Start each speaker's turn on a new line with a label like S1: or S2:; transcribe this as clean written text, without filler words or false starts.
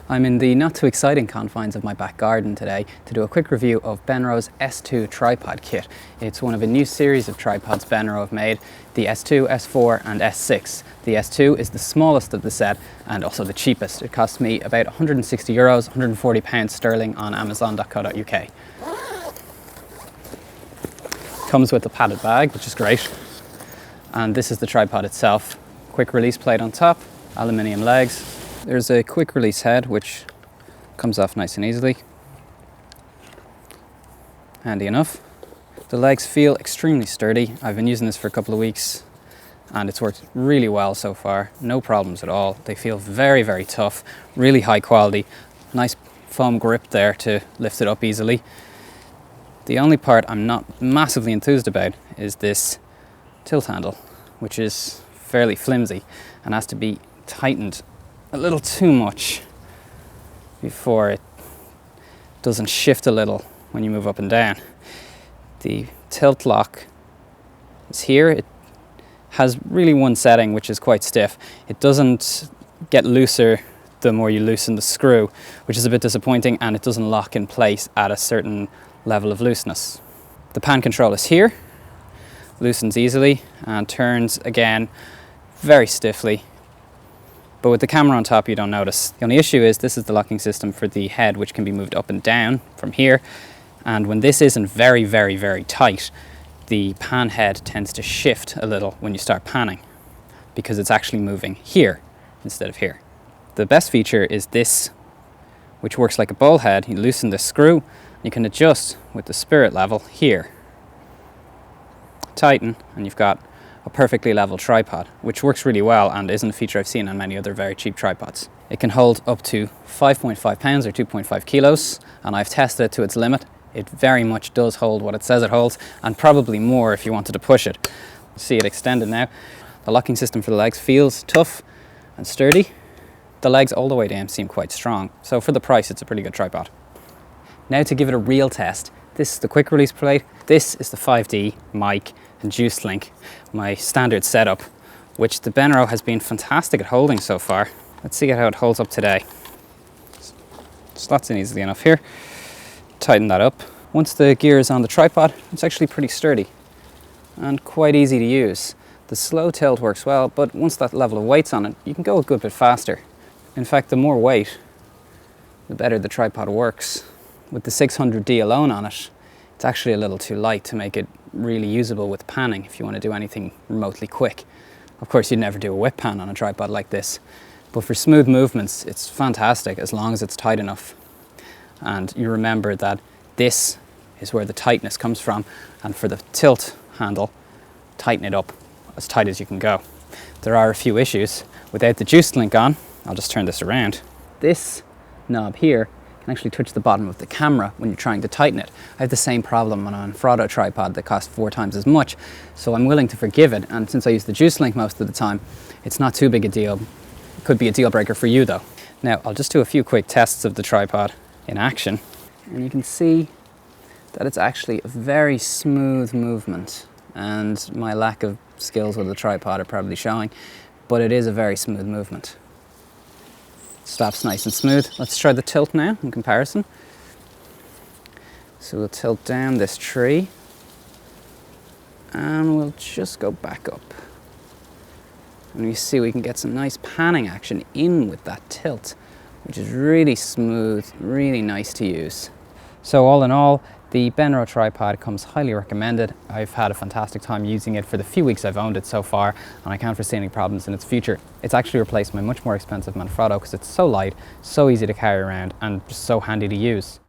S1: I'm in the not too exciting confines of my back garden today to do a quick review of Benro's S2 tripod kit. It's one of a new series of tripods Benro have made, the S2, S4 and S6. The S2 is the smallest of the set and also the cheapest. It cost me about €160, £140 sterling on amazon.co.uk. Comes with a padded bag, which is great. And this is the tripod itself. Quick release plate on top, aluminium legs. There's a quick release head which comes off nice and easily. Handy enough. The legs feel extremely sturdy. I've been using this for a couple of weeks and it's worked really well so far. No problems at all. They feel very, very tough, really high quality. Nice foam grip there to lift it up easily. The only part I'm not massively enthused about is this tilt handle, which is fairly flimsy and has to be tightened a little too much before it doesn't shift a little when you move up and down. The tilt lock is here. It has really one setting, which is quite stiff. It doesn't get looser the more you loosen the screw, which is a bit disappointing, and it doesn't lock in place at a certain level of looseness. The pan control is here, loosens easily and turns again very stiffly. But with the camera on top, you don't notice. The only issue is this is the locking system for the head, which can be moved up and down from here. And when this isn't very, very, very tight, the pan head tends to shift a little when you start panning because it's actually moving here instead of here. The best feature is this, which works like a bowl head. You loosen the screw, you can adjust with the spirit level here. Tighten, and you've got a perfectly level tripod, which works really well and isn't a feature I've seen on many other very cheap tripods. It can hold up to 5.5 pounds or 2.5 kilos, and I've tested it to its limit. It very much does hold what it says it holds, and probably more if you wanted to push it. See it extended now. The locking system for the legs feels tough and sturdy. The legs all the way down seem quite strong, so for the price it's a pretty good tripod. Now to give it a real test. This is the quick release plate. This is the 5D mic and juice link, my standard setup, which the Benro has been fantastic at holding so far. Let's see how it holds up today. Slots in easily enough here. Tighten that up. Once the gear is on the tripod, it's actually pretty sturdy and quite easy to use. The slow tilt works well, but once that level of weight's on it, you can go a good bit faster. In fact, the more weight, the better the tripod works. With the 600D alone on it, it's actually a little too light to make it really usable with panning if you want to do anything remotely quick. Of course, you'd never do a whip pan on a tripod like this, but for smooth movements, it's fantastic as long as it's tight enough. And you remember that this is where the tightness comes from, and for the tilt handle, tighten it up as tight as you can go. There are a few issues. Without the juice link on, I'll just turn this around. This knob here can actually touch the bottom of the camera when you're trying to tighten it. I have the same problem on an Fraudo tripod that cost 4 times as much, so I'm willing to forgive it, and since I use the juice link most of the time, it's not too big a deal. It could be a deal breaker for you though. Now I'll just do a few quick tests of the tripod in action, and you can see that it's actually a very smooth movement, and my lack of skills with the tripod are probably showing, but it is a very smooth movement. Stops nice and smooth. Let's try the tilt now in comparison. So we'll tilt down this tree and we'll just go back up. And you see we can get some nice panning action in with that tilt, which is really smooth, really nice to use. So all in all, the Benro tripod comes highly recommended. I've had a fantastic time using it for the few weeks I've owned it so far, and I can't foresee any problems in its future. It's actually replaced my much more expensive Manfrotto because it's so light, so easy to carry around, and just so handy to use.